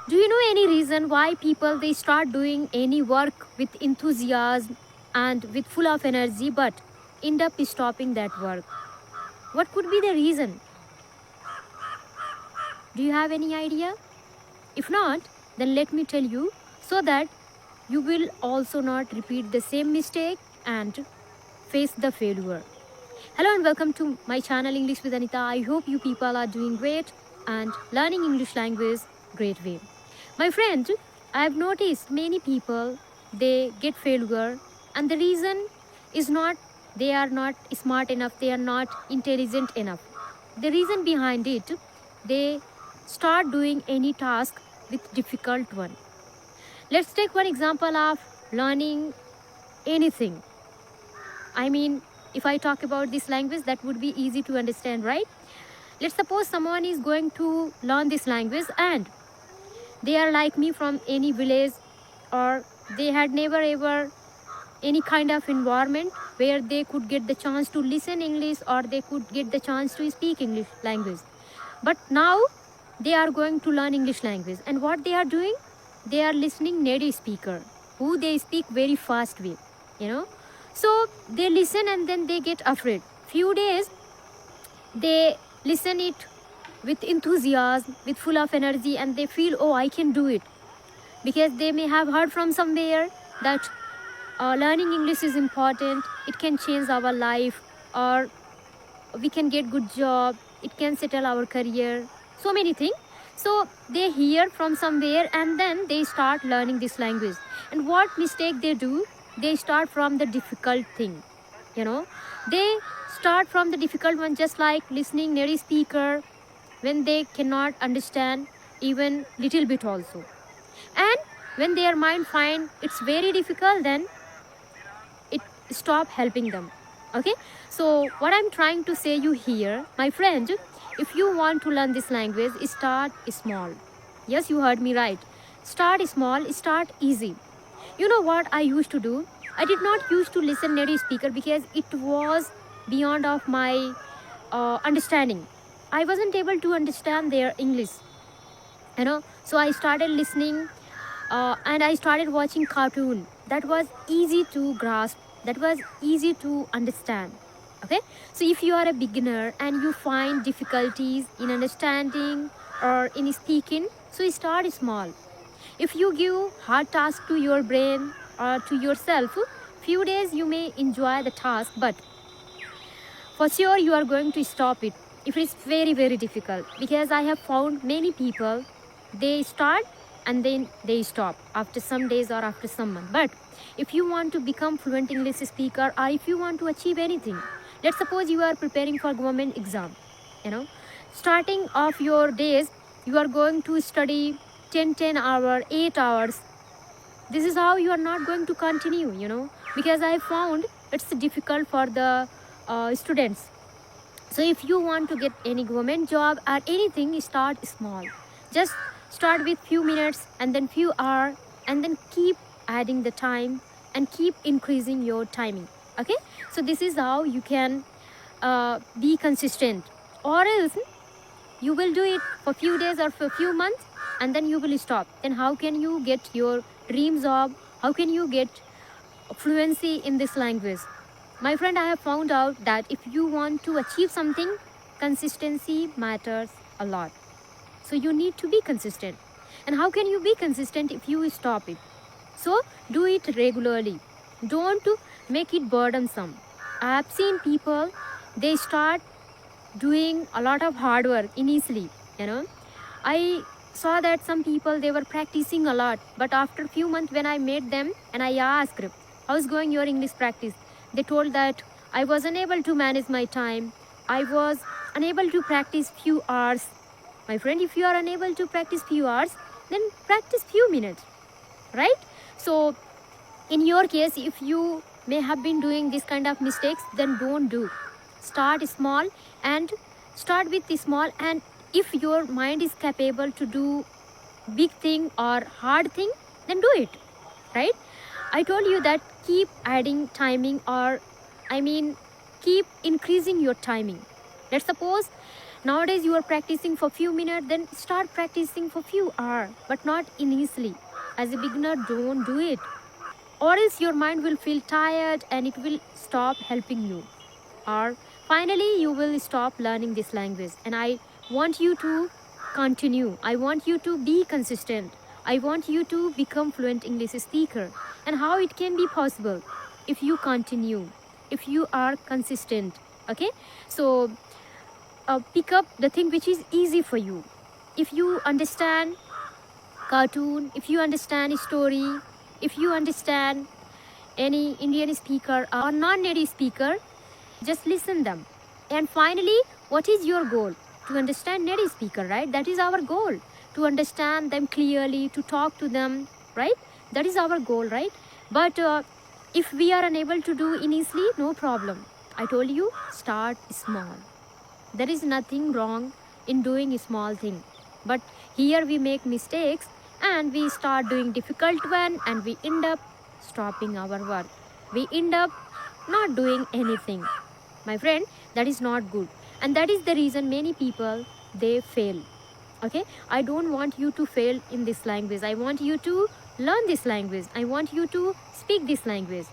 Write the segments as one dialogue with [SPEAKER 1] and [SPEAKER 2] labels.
[SPEAKER 1] Do you know any reason why people they start doing any work with enthusiasm and with full of energy but end up stopping that work? What could be the reason? Do you have any idea? If not, then let me tell you so that you will also not repeat the same mistake and face the failure. Hello and welcome to my channel English with Anita. I hope you people are doing great and learning English language great way. My friend, I have noticed many people they get failure and the reason is not they are not smart enough, they are not intelligent enough. The reason behind it, they start doing any task with difficult one. Let's take one example of learning anything. I mean, if I talk about this language, that would be easy to understand, right? Let's suppose someone is going to learn this language and they are like me from any village, or they had never ever any kind of environment where they could get the chance to listen English or they could get the chance to speak English language. But now they are going to learn English language, and what they are doing, they are listening native speaker who they speak very fast way, you know. So they listen and then they get afraid. Few days they listen it with enthusiasm, with full of energy, and they feel, oh, I can do it, because they may have heard from somewhere that learning English is important, it can change our life, or we can get good job, it can settle our career, so many things. So they hear from somewhere and then they start learning this language. And what mistake they do, they start from the difficult thing, you know. They start from the difficult one, just like listening native speaker when they cannot understand even little bit also. And when their mind find it's very difficult, then it stop helping them. Okay, so what I'm trying to say you here, my friend, if you want to learn this language, start small. Yes, you heard me right. Start small, start easy. You know what I used to do? I did not used to listen native speaker because it was beyond of my understanding. I wasn't able to understand their English, you know. So I started listening and I started watching cartoon that was easy to grasp, that was easy to understand. Okay, so if you are a beginner and you find difficulties in understanding or in speaking, so start small. If you give hard task to your brain or to yourself, few days you may enjoy the task, but for sure you are going to stop it if it's very difficult. Because I have found many people, they start and then they stop after some days or after some months. But if you want to become fluent English speaker, or if you want to achieve anything, let's suppose you are preparing for government exam, you know, starting of your days you are going to study 10 hours, 8 hours. This is how you are not going to continue, you know, because I found it's difficult for the students. So if you want to get any government job or anything, start small. Just start with few minutes and then few hours, and then keep adding the time and keep increasing your timing. Okay, so this is how you can be consistent, or else you will do it for few days or for few months and then you will stop. Then how can you get your dream job? How can you get fluency in this language? My friend, I have found out that if you want to achieve something, consistency matters a lot. So you need to be consistent. And how can you be consistent if you stop it? So do it regularly. Don't make it burdensome. I have seen people, they start doing a lot of hard work initially, you know. I saw that some people, they were practicing a lot, but after a few months when I met them and I asked, how's going your English practice, they told that I was unable to manage my time, I was unable to practice few hours. My friend, if you are unable to practice few hours, then practice few minutes, right? So in your case, if you may have been doing this kind of mistakes, then don't do. Start small and start with the small, and if your mind is capable to do big thing or hard thing, then do it, right? I told you that keep adding timing, or I mean keep increasing your timing. Let's suppose Nowadays you are practicing for few minutes, then start practicing for few hours, but not initially. As a beginner, don't do it, or else your mind will feel tired and it will stop helping you, or finally you will stop learning this language. And I want you to continue, I want you to be consistent, I want you to become fluent English speaker. And how it can be possible? If you continue, if you are consistent. Okay, so pick up the thing which is easy for you. If you understand cartoon, if you understand story, if you understand any Indian speaker or non-native speaker, just listen them. And finally, what is your goal? To understand native speaker, right? That is our goal, to understand them clearly, to talk to them, right? That is our goal, right? But if we are unable to do initially, no problem. I told you, start small. There is nothing wrong in doing a small thing, but here we make mistakes and we start doing difficult one, and we end up stopping our work, we end up not doing anything. My friend, that is not good, and that is the reason many people, they fail. Okay, I don't want you to fail in this language. I want you to learn this language, I want you to speak this language.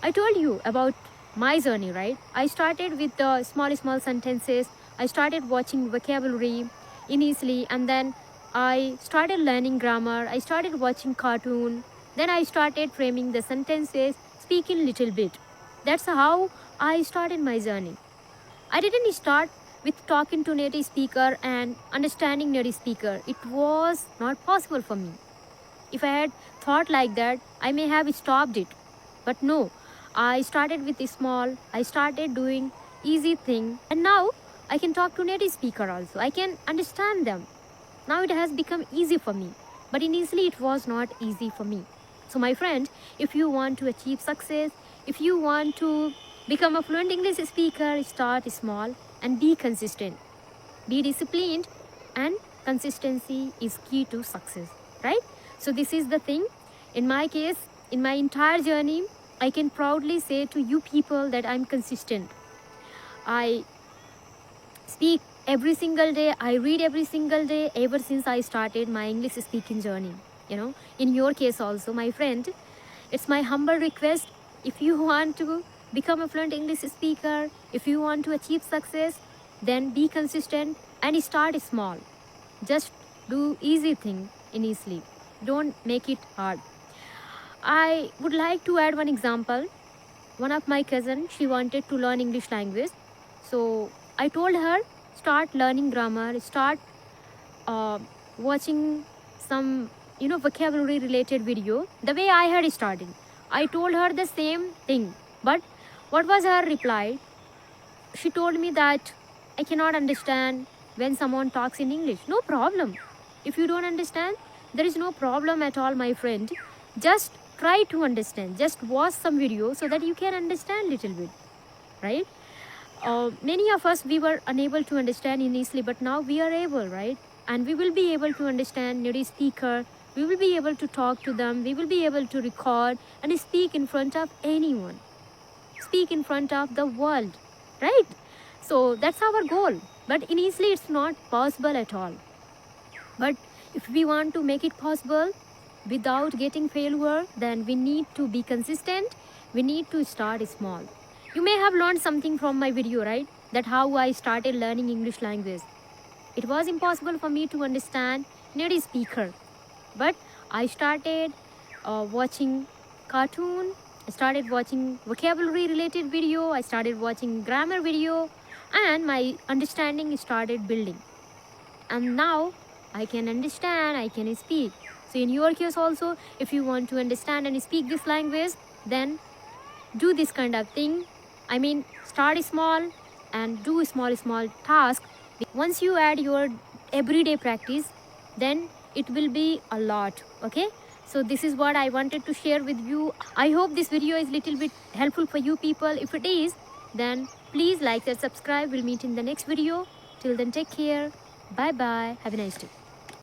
[SPEAKER 1] I told you about my journey, right? I started with the small sentences. I started watching vocabulary initially, and then I started learning grammar. I started watching cartoon. Then I started framing the sentences, speaking little bit. That's how I started my journey. I didn't start with talking to native speaker and understanding native speaker. It was not possible for me. If I had thought like that, I may have stopped it. But no, I started with small. I started doing easy thing, and now I can talk to native speaker also. I can understand them. Now it has become easy for me, but initially it was not easy for me. So my friend, if you want to achieve success, if you want to become a fluent English speaker, start small and be consistent. Be disciplined, and consistency is key to success, right? So this is the thing. In my case, in my entire journey, I can proudly say to you people that I'm consistent. I speak every single day, I read every single day ever since I started my English speaking journey. In your case also, my friend, it's my humble request, if you want to become a fluent English speaker, if you want to achieve success, then be consistent and start small. Just do easy thing initially. Don't make it hard. I would like to add one example. One of my cousins, she wanted to learn English language. So I told her, start learning grammar, start watching some vocabulary related video, the way I had started. I told her the same thing, but what was her reply? She told me that I cannot understand when someone talks in English. No problem. If you don't understand, there is no problem at all, my friend. Just try to understand. Just watch some video so that you can understand little bit, right? Many of us, we were unable to understand initially, but now we are able, right? And we will be able to understand native speaker. We will be able to talk to them. We will be able to record and speak in front of anyone. Speak in front of the world, right? So that's our goal. But initially, it's not possible at all. But if we want to make it possible without getting failure, then we need to be consistent. We need to start small. You may have learned something from my video, right? That how I started learning English language. It was impossible for me to understand native speaker. But I started watching cartoon. I started watching vocabulary related video. I started watching grammar video. And my understanding started building. And now I can understand, I can speak. So in your case also, if you want to understand and speak this language, then do this kind of thing. I mean, start small and do small task. Once you add your everyday practice, then it will be a lot. Okay, so this is what I wanted to share with you. I hope this video is little bit helpful for you people. If it is, then please like and subscribe. We'll meet in the next video. Till then, take care. Bye bye. Have a nice day.